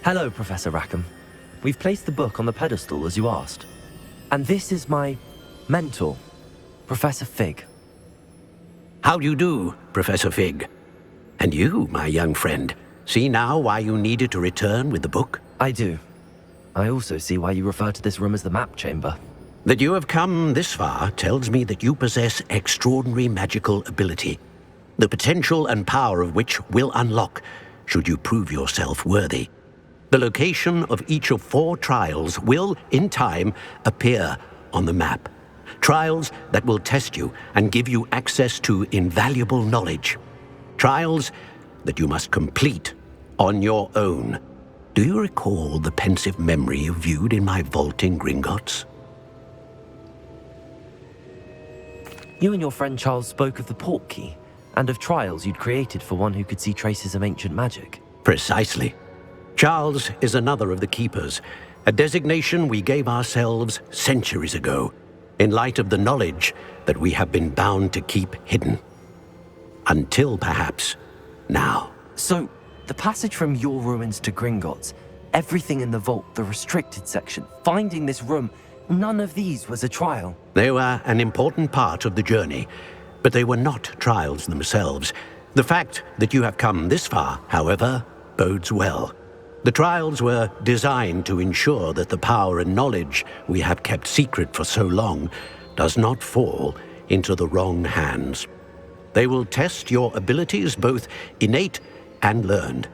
Hello, Professor Rackham. We've placed the book on the pedestal as you asked. And this is my mentor, Professor Fig. How do you do, Professor Fig? And you, my young friend, see now why you needed to return with the book? I do. I also see why you refer to this room as the map chamber. That you have come this far tells me that you possess extraordinary magical ability, the potential and power of which will unlock should you prove yourself worthy. The location of each of 4 trials will, in time, appear on the map. Trials that will test you and give you access to invaluable knowledge. Trials that you must complete on your own. Do you recall the pensive memory you viewed in my vault in Gringotts? You and your friend Charles spoke of the port key, and of trials you'd created for one who could see traces of ancient magic. Precisely. Charles is another of the Keepers, a designation we gave ourselves centuries ago, in light of the knowledge that we have been bound to keep hidden. Until, perhaps, now. So, the passage from your ruins to Gringotts, everything in the vault, the restricted section, finding this room, none of these was a trial. They were an important part of the journey, but they were not trials themselves. The fact that you have come this far, however, bodes well. The trials were designed to ensure that the power and knowledge we have kept secret for so long does not fall into the wrong hands. They will test your abilities, both innate and learned.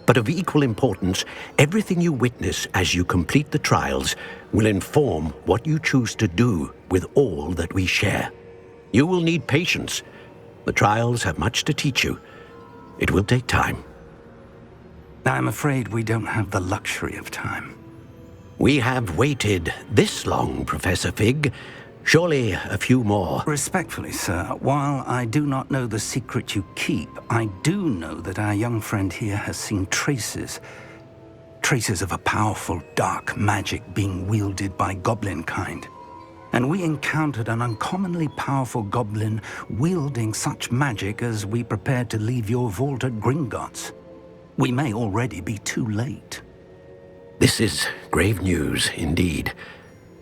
But of equal importance, everything you witness as you complete the trials will inform what you choose to do with all that we share. You will need patience. The trials have much to teach you. It will take time. I'm afraid we don't have the luxury of time. We have waited this long, Professor Fig. Surely a few more. Respectfully, sir, while I do not know the secret you keep, I do know that our young friend here has seen traces of a powerful dark magic being wielded by goblin kind. And we encountered an uncommonly powerful goblin wielding such magic as we prepared to leave your vault at Gringotts. We may already be too late. This is grave news indeed.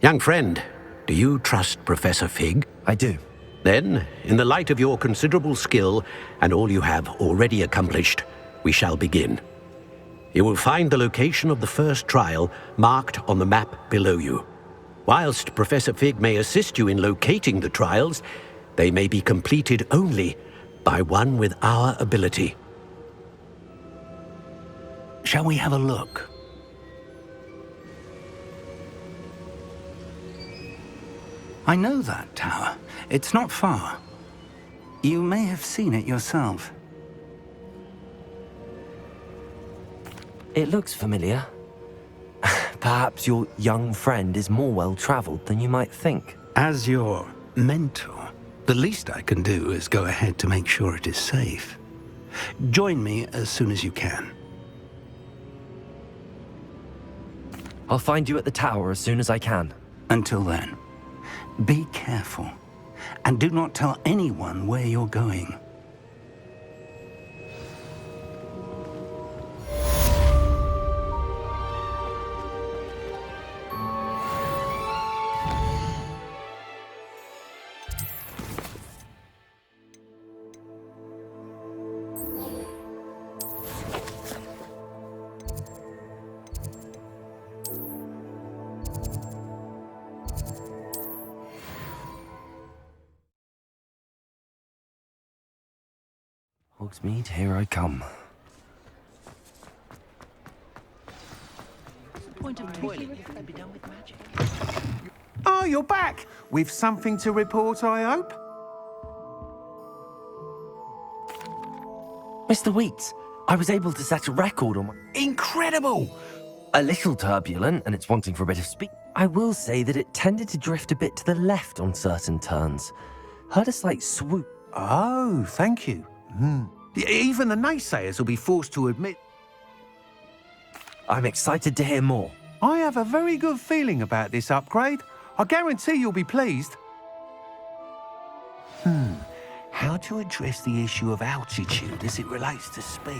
Young friend, do you trust Professor Fig? I do. Then, in the light of your considerable skill and all you have already accomplished, we shall begin. You will find the location of the first trial marked on the map below you. Whilst Professor Fig may assist you in locating the trials, they may be completed only by one with our ability. Shall we have a look? I know that tower. It's not far. You may have seen it yourself. It looks familiar. Perhaps your young friend is more well-traveled than you might think. As your mentor, the least I can do is go ahead to make sure it is safe. Join me as soon as you can. I'll find you at the tower as soon as I can. Until then, be careful, and do not tell anyone where you're going. Hogsmeade, here I come. Oh, you're back! With something to report, I hope? Mr. Wheats, I was able to set a record on my... Incredible! A little turbulent, and it's wanting for a bit of speed. I will say that it tended to drift a bit to the left on certain turns. Heard a slight swoop. Oh, thank you. Even the naysayers will be forced to admit... I'm excited to hear more. I have a very good feeling about this upgrade. I guarantee you'll be pleased. How to address the issue of altitude as it relates to speed?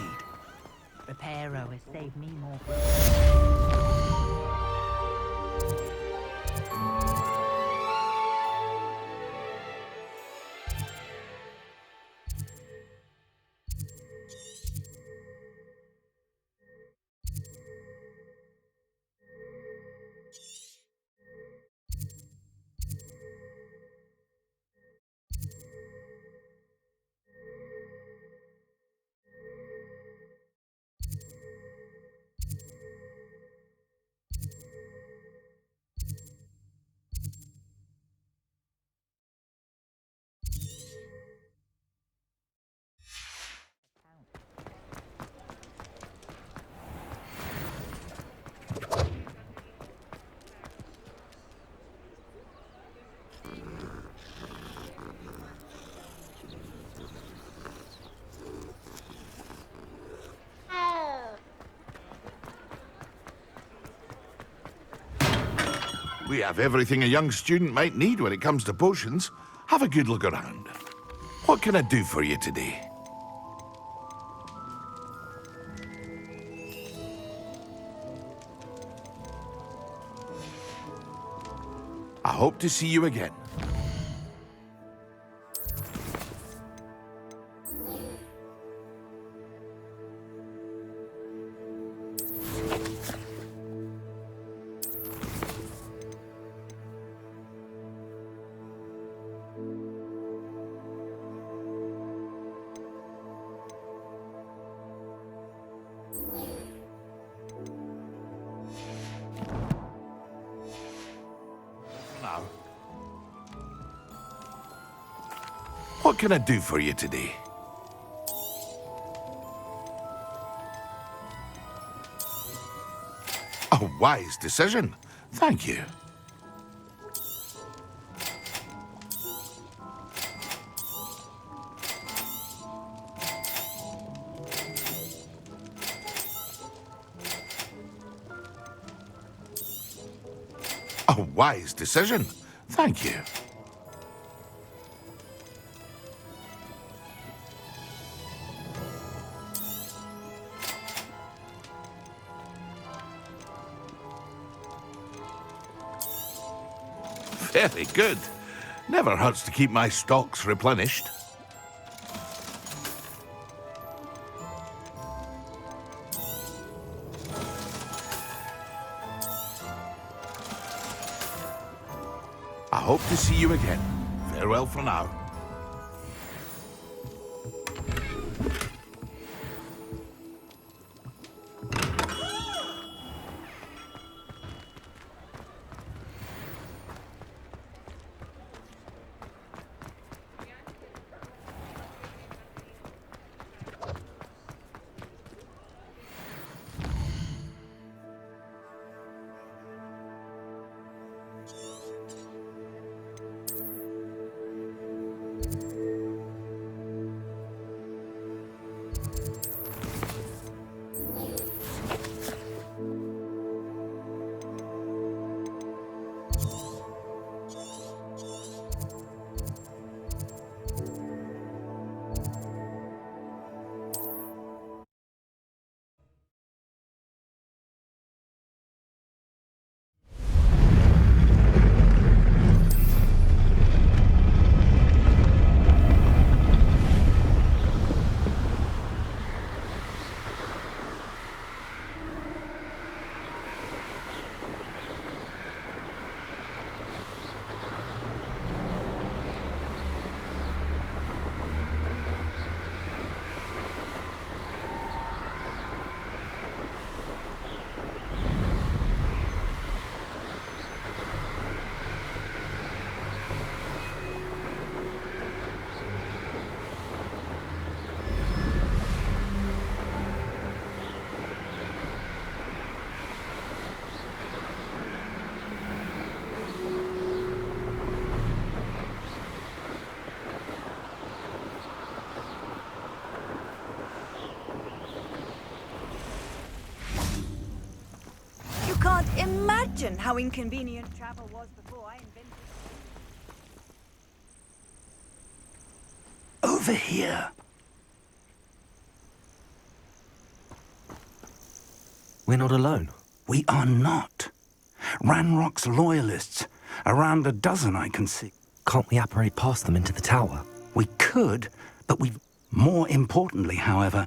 Reparo has saved me more. We have everything a young student might need when it comes to potions. Have a good look around. What can I do for you today? I hope to see you again. Now. What can I do for you today? A wise decision. Thank you. A wise decision. Thank you. Very good. Never hurts to keep my stocks replenished. I hope to see you again. Farewell for now. Can't imagine how inconvenient travel was before I invented over here. We're not alone. We are not. Ranrock's loyalists. Around a dozen I can see. Can't we apparate past them into the tower? We could, but we've... More importantly, however,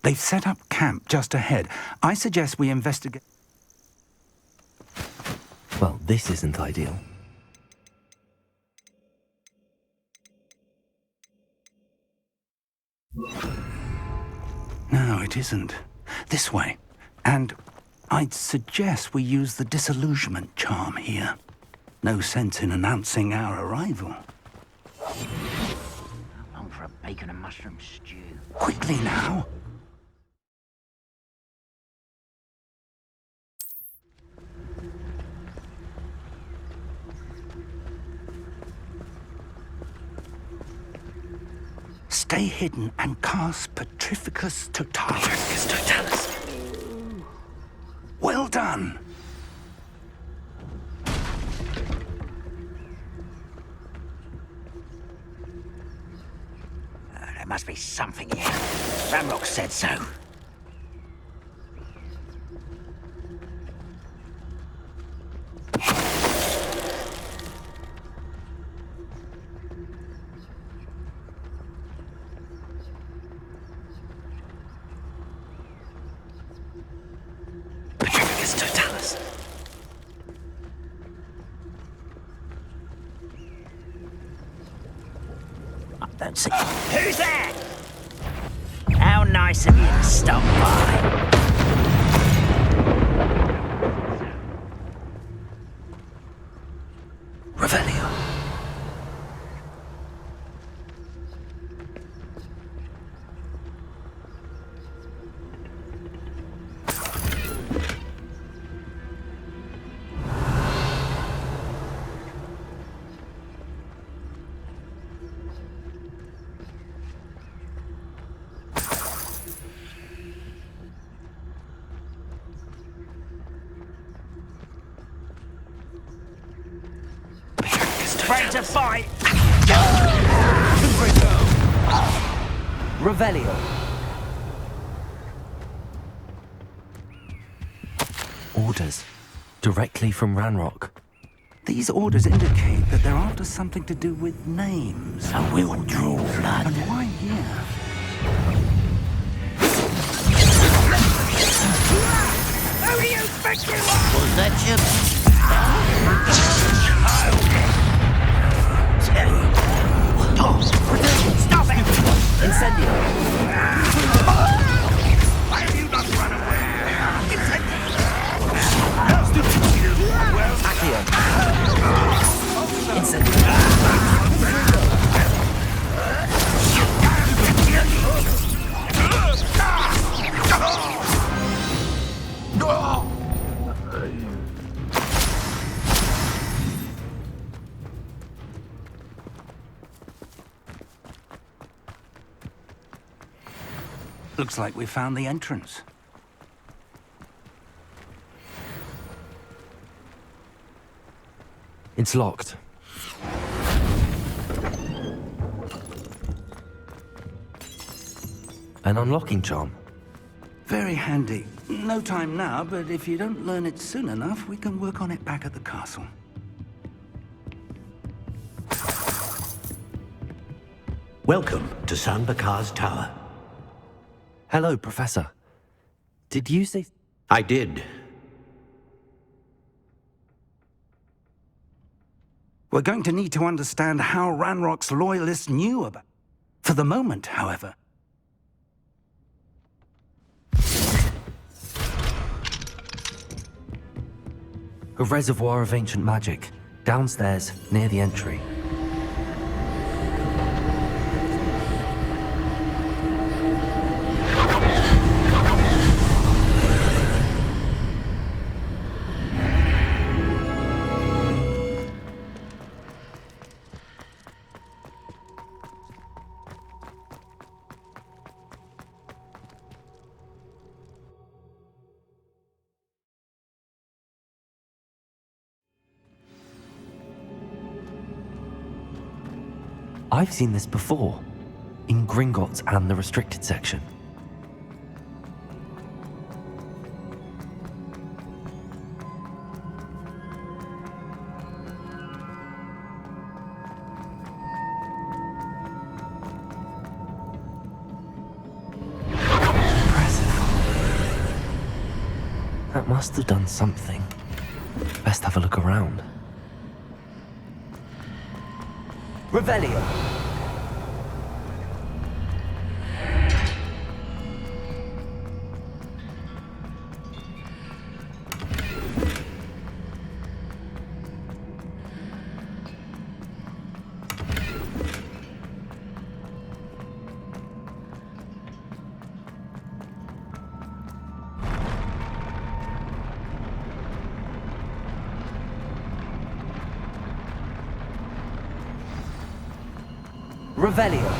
they've set up camp just ahead. I suggest we investigate... Well, this isn't ideal. No, it isn't. This way. And I'd suggest we use the disillusionment charm here. No sense in announcing our arrival. Long for a bacon and mushroom stew. Quickly now. Stay hidden and cast Petrificus Totalis. Petrificus Totalis. Well done. There must be something here. Ranrock said so. Petrificus Totalis. I don't see... Who's there? How nice of you to stop by. Revelio. Ready to fight? Revelio. Orders. Directly from Ranrock. These orders indicate that they're after something to do with names. So we will draw blood. And why here? Who do you think you are? Was that you? Stop it! Incendio. Why have you not run away? Accio. Incendio. Looks like we found the entrance. It's locked. An unlocking charm. Very handy. No time now, but if you don't learn it soon enough, we can work on it back at the castle. Welcome to San Bakar's tower. Hello, Professor. Did you say... I did. We're going to need to understand how Ranrock's loyalists knew about... For the moment, however... A reservoir of ancient magic, downstairs, near the entry. I've seen this before. In Gringotts and the restricted section. That must have done something. Best have a look around. Revelio! Revelio.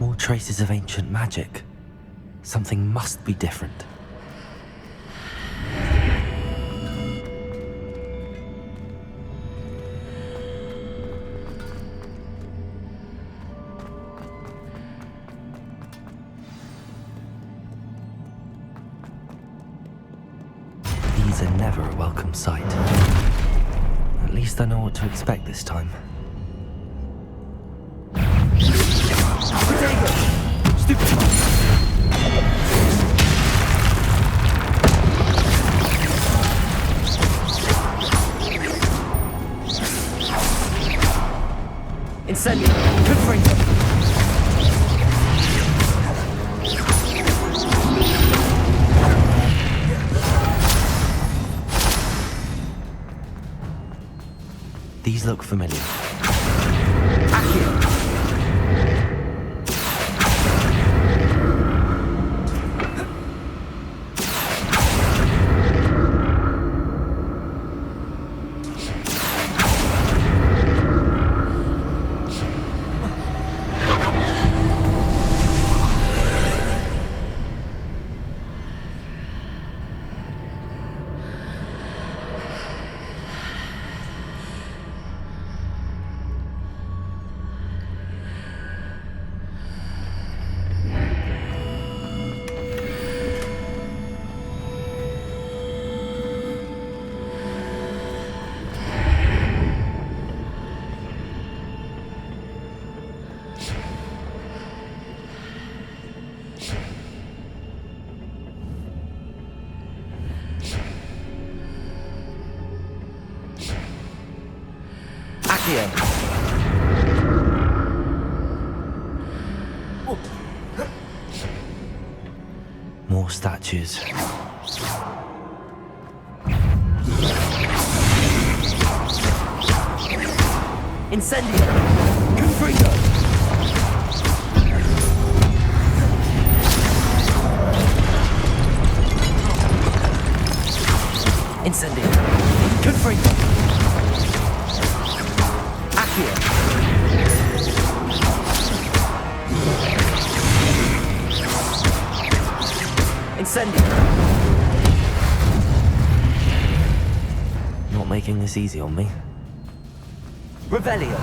More traces of ancient magic. Something must be different. These are never a welcome sight. At least I know what to expect this time. Incendio! Confringo! These look familiar. Accio! More statues. Incendio! Confringo! Incendio! Confringo! Accio! Incendio! Not making this easy on me. Revelio!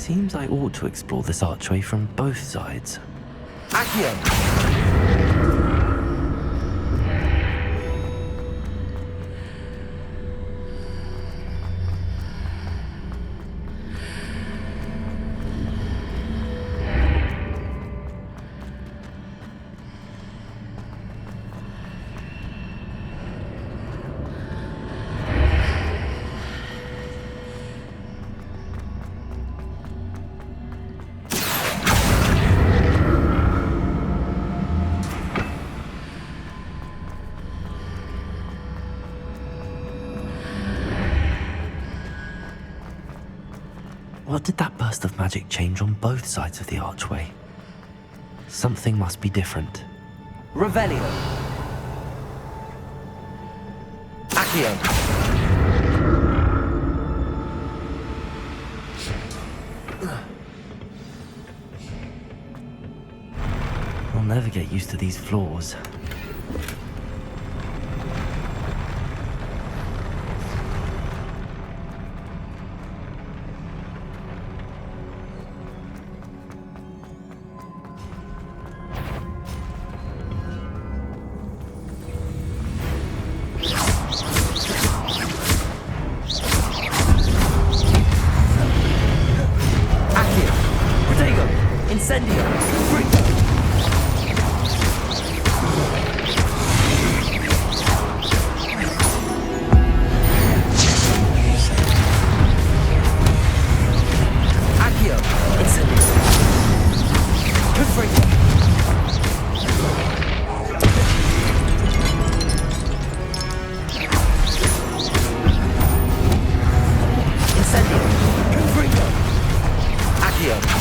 Seems I ought to explore this archway from both sides. Accio! What did that burst of magic change on both sides of the archway? Something must be different. Revelio! Accio! I'll never get used to these floors. Incendio! Free! Accio! Incendio! Free! Incendio! Free! Accio!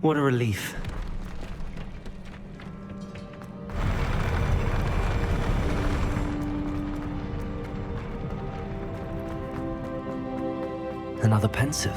What a relief. Another pensive.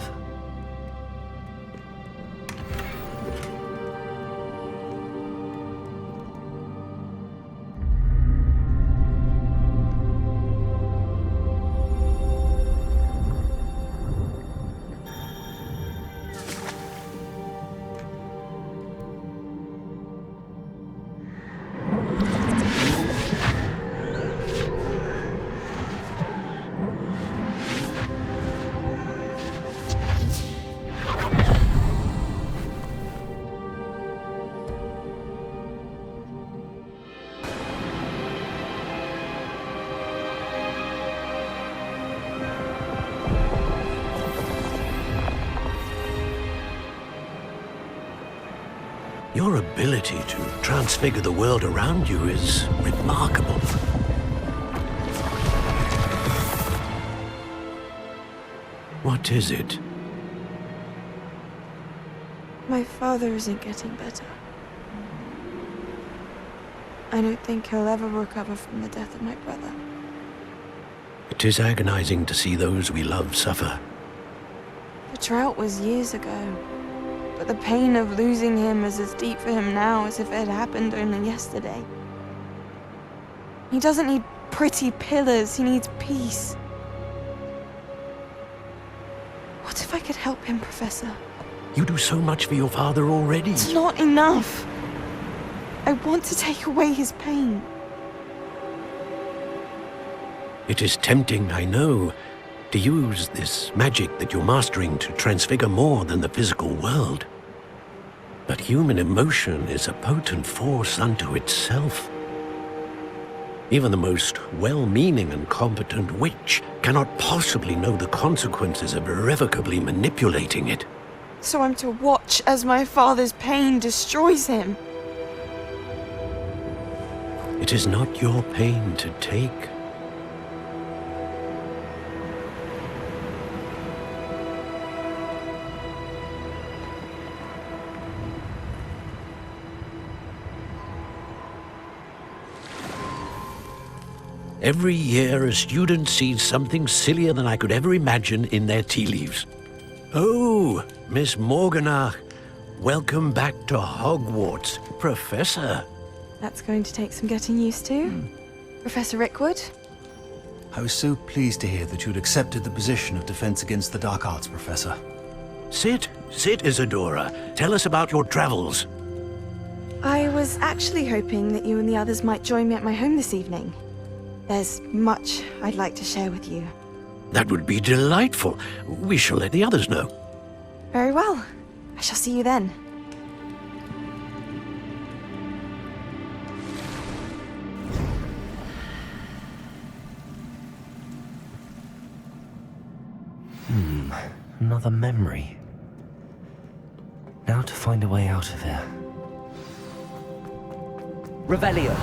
Your ability to transfigure the world around you is remarkable. What is it? My father isn't getting better. I don't think he'll ever recover from the death of my brother. It is agonizing to see those we love suffer. The drought was years ago, but the pain of losing him is as deep for him now as if it had happened only yesterday. He doesn't need pretty pillars, he needs peace. What if I could help him, Professor? You do so much for your father already. It's not enough. I want to take away his pain. It is tempting, I know, to use this magic that you're mastering to transfigure more than the physical world. But human emotion is a potent force unto itself. Even the most well-meaning and competent witch cannot possibly know the consequences of irrevocably manipulating it. So I'm to watch as my father's pain destroys him. It is not your pain to take. Every year, a student sees something sillier than I could ever imagine in their tea leaves. Oh, Miss Morganach, welcome back to Hogwarts, Professor. That's going to take some getting used to. Professor Rickwood? I was so pleased to hear that you'd accepted the position of Defense Against the Dark Arts, Professor. Sit, Isadora. Tell us about your travels. I was actually hoping that you and the others might join me at my home this evening. There's much I'd like to share with you. That would be delightful. We shall let the others know. Very well. I shall see you then. Another memory. Now to find a way out of here. Revelio.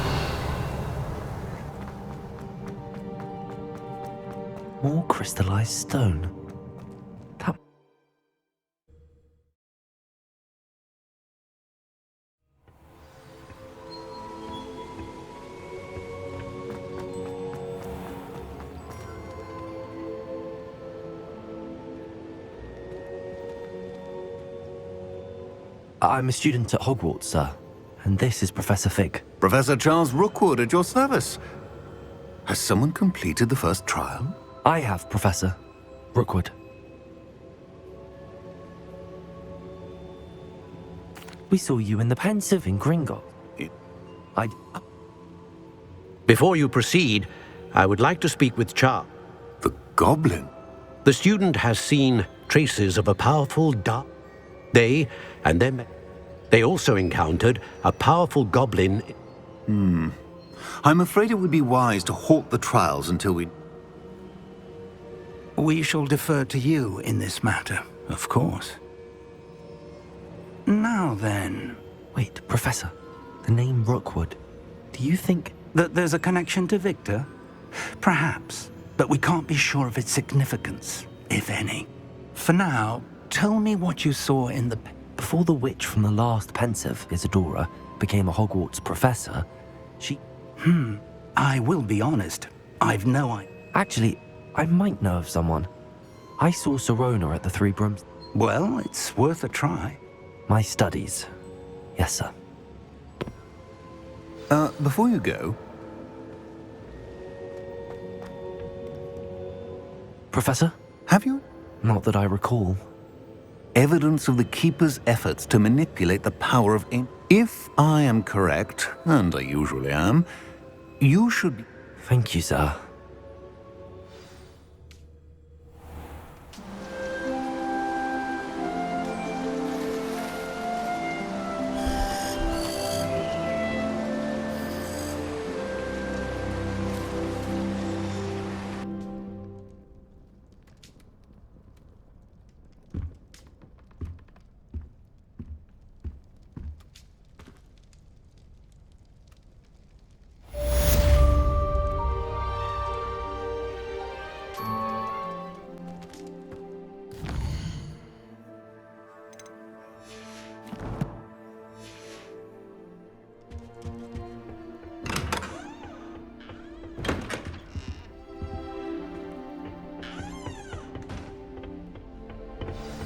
More crystallized stone. That... I'm a student at Hogwarts, sir. And this is Professor Fig. Professor Charles Rookwood at your service. Has someone completed the first trial? I have, Professor Rookwood. We saw you in the pensive in Gringotts. Before you proceed, I would like to speak with Char. The goblin? The student has seen traces of a powerful dark... They and them... They also encountered a powerful goblin... I'm afraid it would be wise to halt the trials until we... We shall defer to you in this matter, of course. Now then... Wait, Professor. The name Rookwood. Do you think... that there's a connection to Victor? Perhaps, but we can't be sure of its significance, if any. For now, tell me what you saw in the... Before the witch from the last pensive, Isadora, became a Hogwarts professor, she... I will be honest. I've no idea. Actually, I might know of someone. I saw Sirona at the Three Brooms. Well, it's worth a try. My studies. Yes, sir. Before you go... Professor? Have you Not that I recall. evidence of the Keeper's efforts to manipulate the power of... If I am correct, and I usually am, you should... Thank you, sir.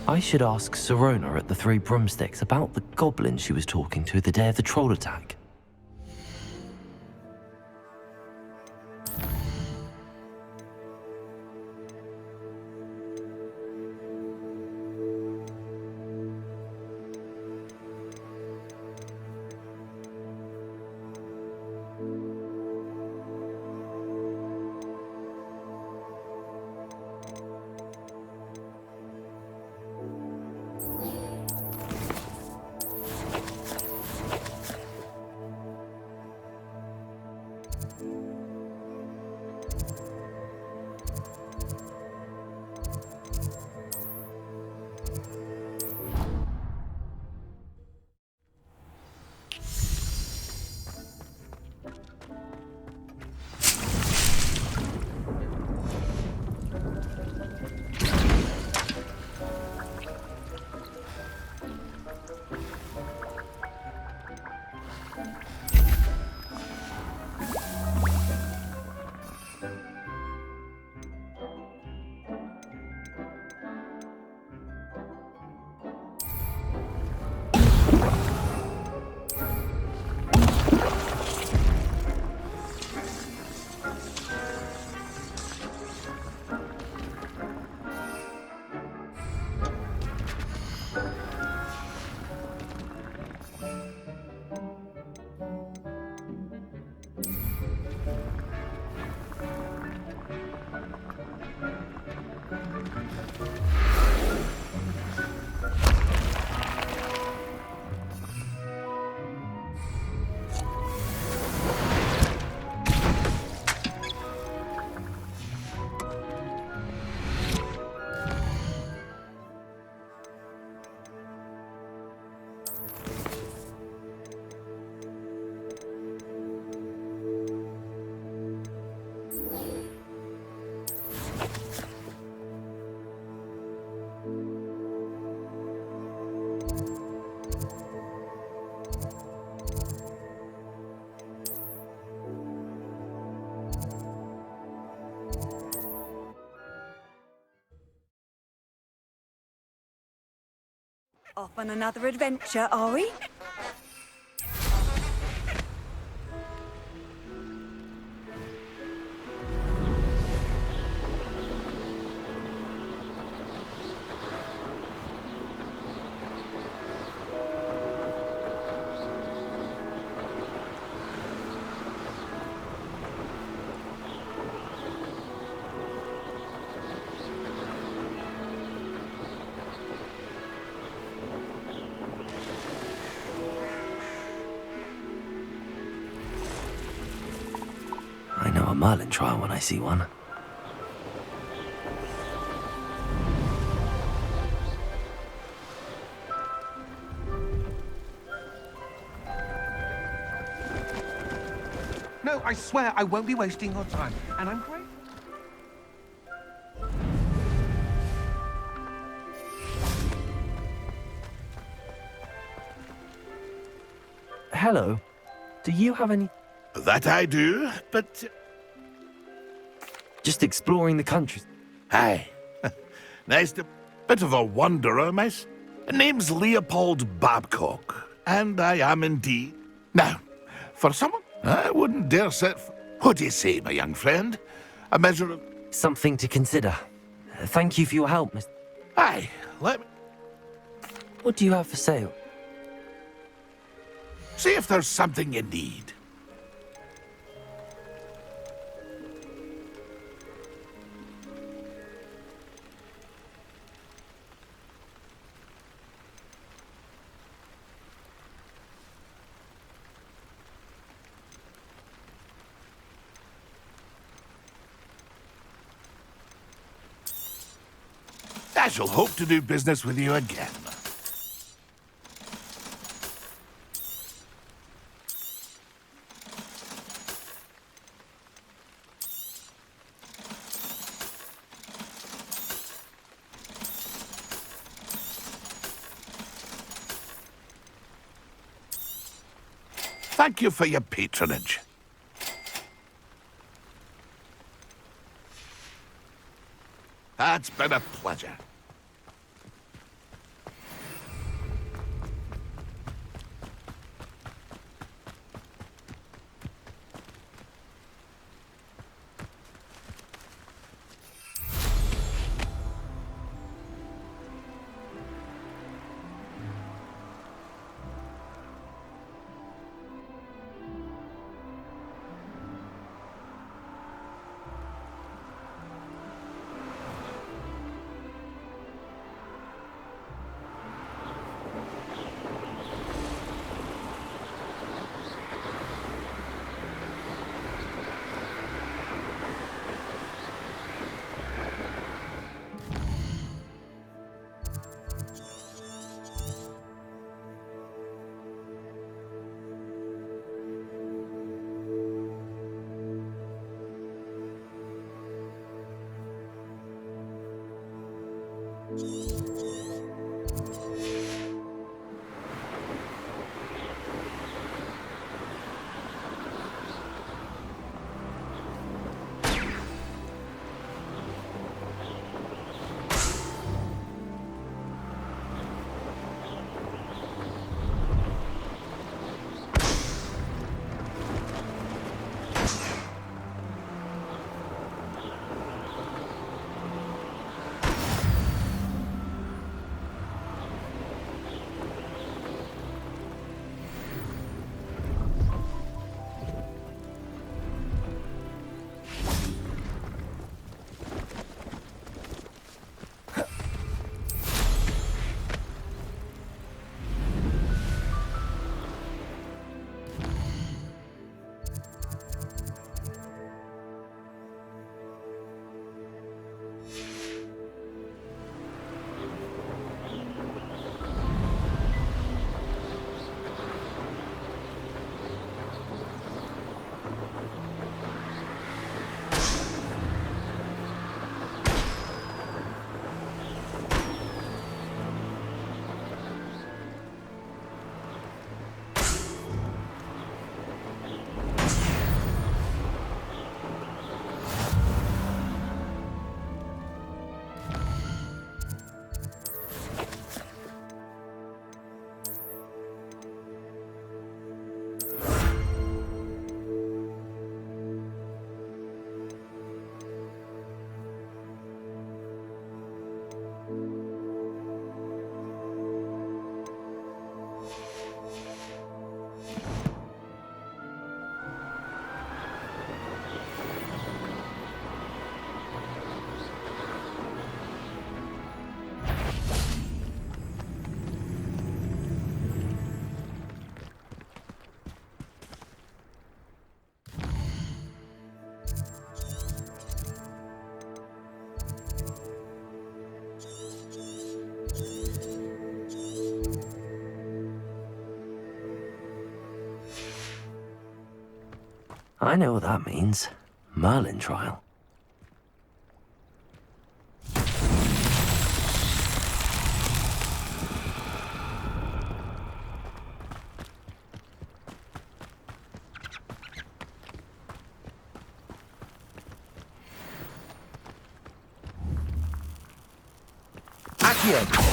I should ask Sirona at the Three Broomsticks about the goblin she was talking to the day of the troll attack. Off on another adventure, are we? Merlin trial when I see one. No, I swear I won't be wasting your time, and I'm grateful. Hello. Do you have any... That I do, but... Just exploring the country. Aye. Nice to... Bit of a wanderer, miss. Name's Leopold Babcock, and I am indeed. Now, for someone, I wouldn't dare set... What do you say, my young friend? A measure of... Something to consider. Thank you for your help, Miss... Aye, let me... What do you have for sale? See if there's something you need. I shall hope to do business with you again. Thank you for your patronage. It's been a pleasure. I know what that means. Merlin trial. Accio!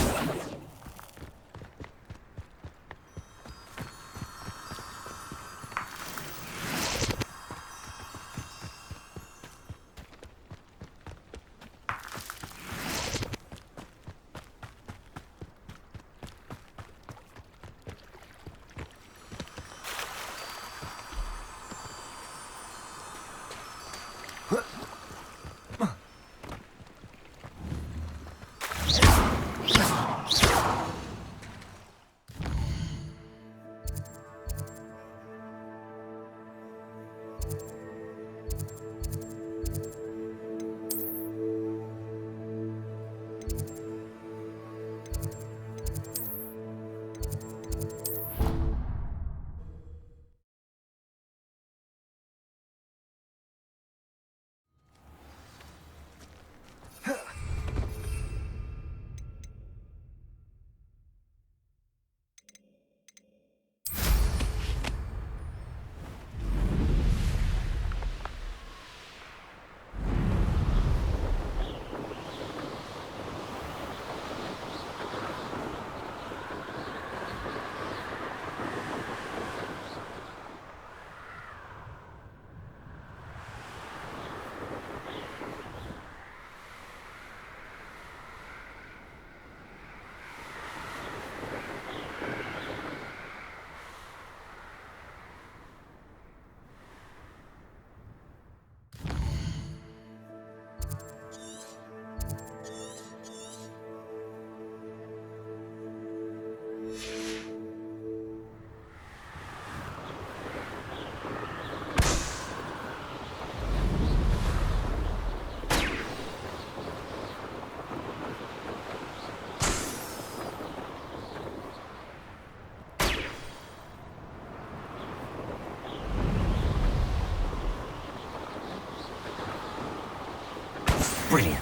Brilliant.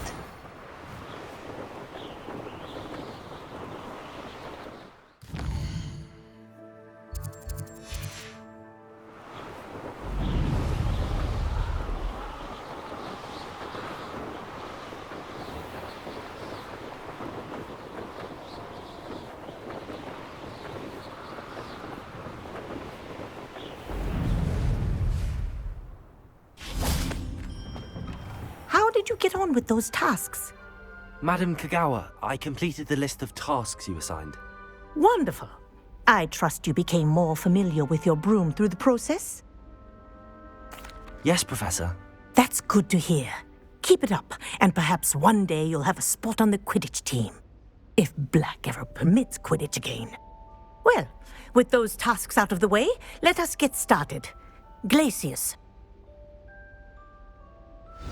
How did you get on with those tasks? Madam Kagawa, I completed the list of tasks you assigned. Wonderful. I trust you became more familiar with your broom through the process? Yes, Professor. That's good to hear. Keep it up, and perhaps one day you'll have a spot on the Quidditch team. If Black ever permits Quidditch again. Well, with those tasks out of the way, let us get started. Glacius.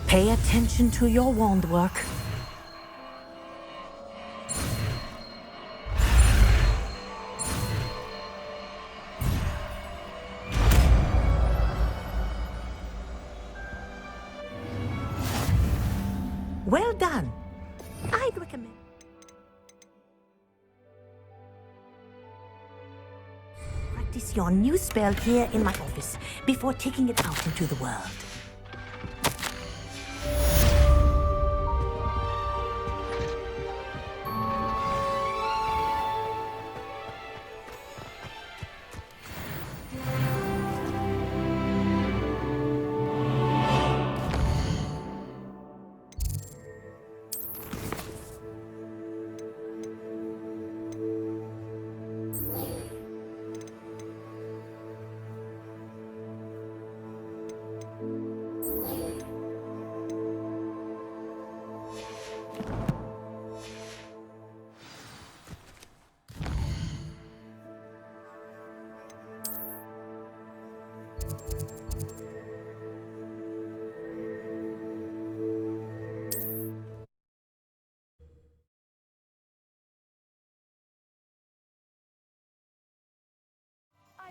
Pay attention to your wand work. Well done. I'd recommend... practice your new spell here in my office before taking it out into the world.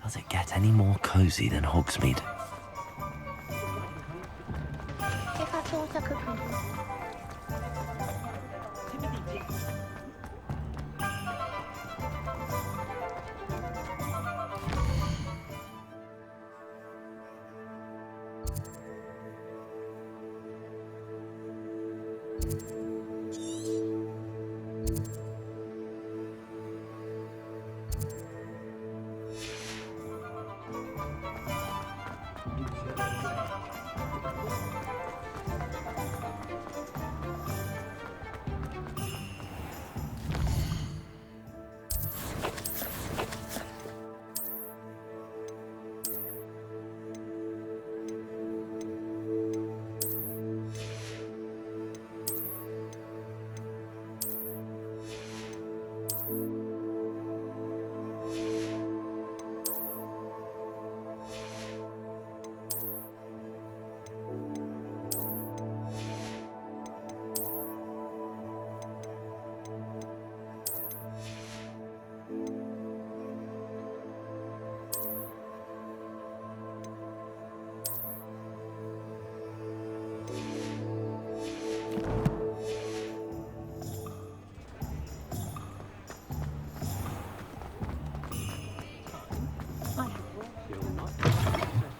Does it get any more cozy than Hogsmeade?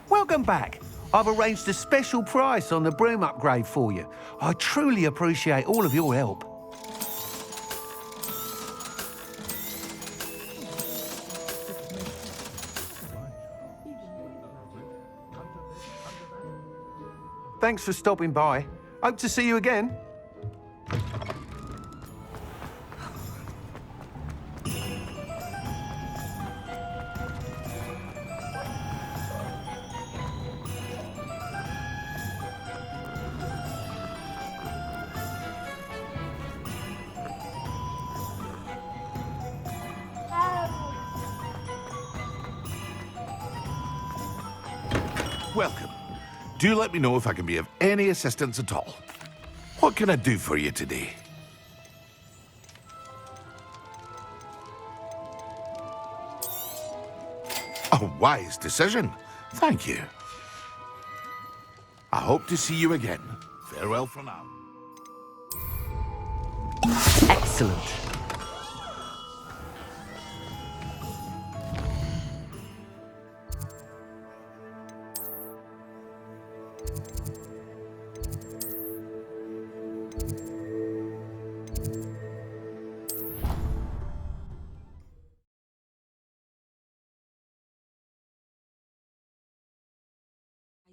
Welcome back. I've arranged a special price on the broom upgrade for you. I truly appreciate all of your help. Thanks for stopping by. Hope to see you again. Welcome. Do let me know if I can be of any assistance at all. What can I do for you today? A wise decision. Thank you. I hope to see you again. Farewell for now. Excellent.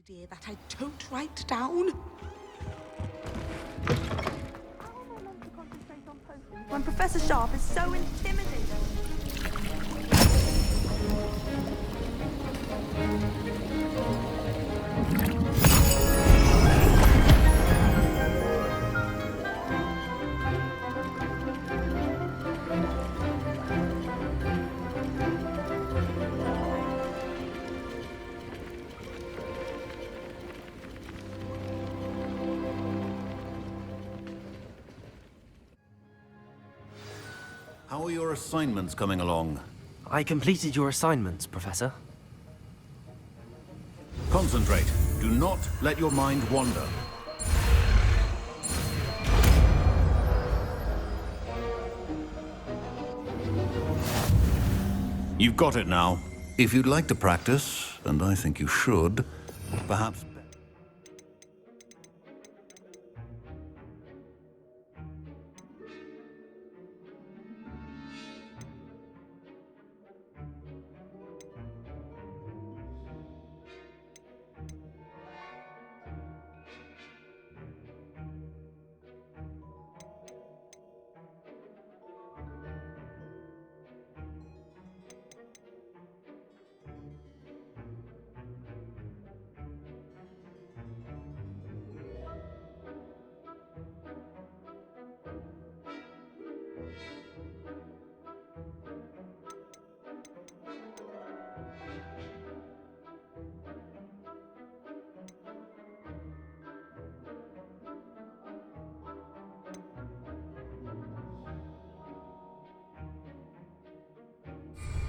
Idea that I don't write down. When Professor Sharp is so intimidating. How are your assignments coming along? I completed your assignments, Professor. Concentrate. Do not let your mind wander. You've got it now. If you'd like to practice, and I think you should, perhaps...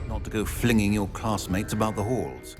Not to go flinging your classmates about the halls.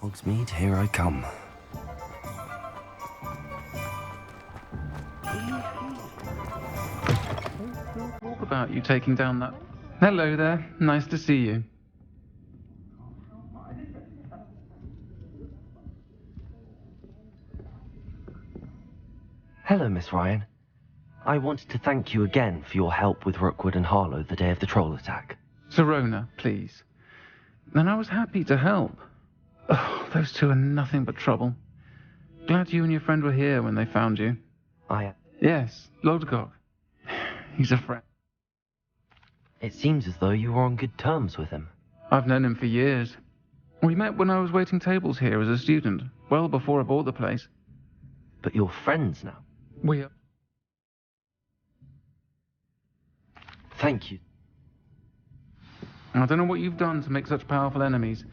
Hogsmeade, here I come. Talk about you taking down that... Hello there, nice to see you. Hello, Miss Ryan. I wanted to thank you again for your help with Rookwood and Harlow the day of the troll attack. Sirona, please. And I was happy to help. Oh, those two are nothing but trouble. Glad you and your friend were here when they found you. Yes, Lodgok. He's a friend. It seems as though you were on good terms with him. I've known him for years. We met when I was waiting tables here as a student, well before I bought the place. But you're friends now? We are. Thank you. I don't know what you've done to make such powerful enemies,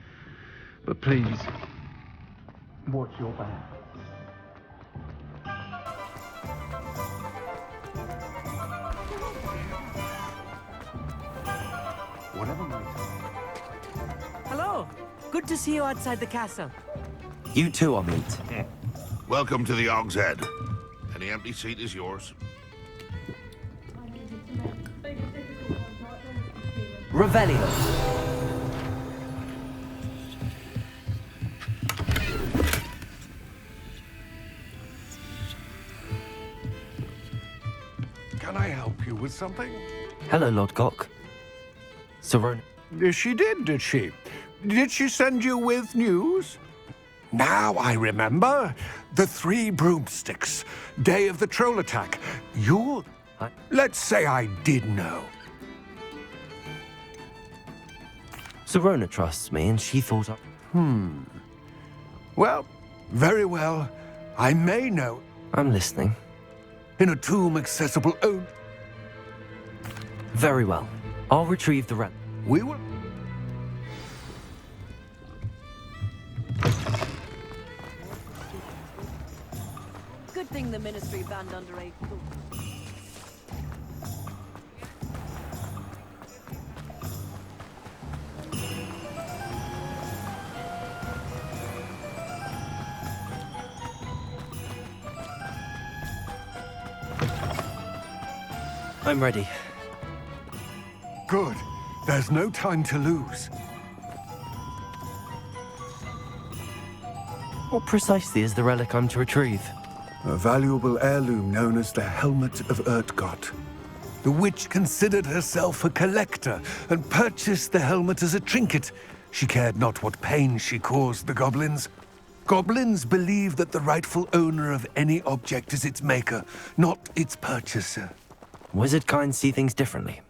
but please, watch your back. Hello. Good to see you outside the castle. You too, Omleet. Welcome to the Og's Head. Any empty seat is yours. Revelio. Can I help you with something? Hello, Lodgok. Sirona. She did she? Did she send you with news? Now I remember. The 3 broomsticks. Day of the troll attack. Let's say I did know. Sirona trusts me, and she thought Well, very well. I may know. I'm listening. In a tomb accessible only. Very well. I'll retrieve the relic. We will. Good thing the Ministry banned underage. I'm ready. Good. There's no time to lose. What precisely is the relic I'm to retrieve? A valuable heirloom known as the Helmet of Urtgott. The witch considered herself a collector and purchased the helmet as a trinket. She cared not what pain she caused the goblins. Goblins believe that the rightful owner of any object is its maker, not its purchaser. Wizard kind see things differently.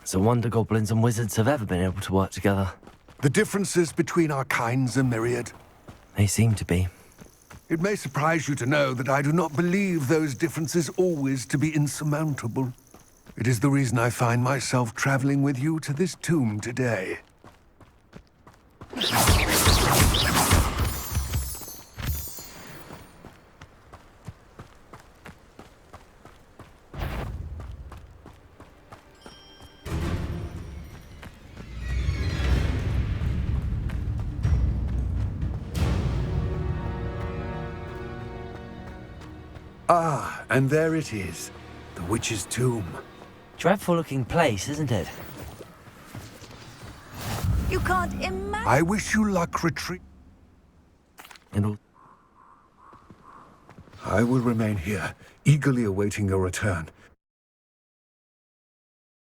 It's a wonder goblins and wizards have ever been able to work together. The differences between our kinds are myriad. They seem to be. It may surprise you to know that I do not believe those differences always to be insurmountable. It is the reason I find myself traveling with you to this tomb today. Ah, and there it is. The witch's tomb. Dreadful-looking place, isn't it? You can't imagine. I wish you luck I will remain here, eagerly awaiting your return.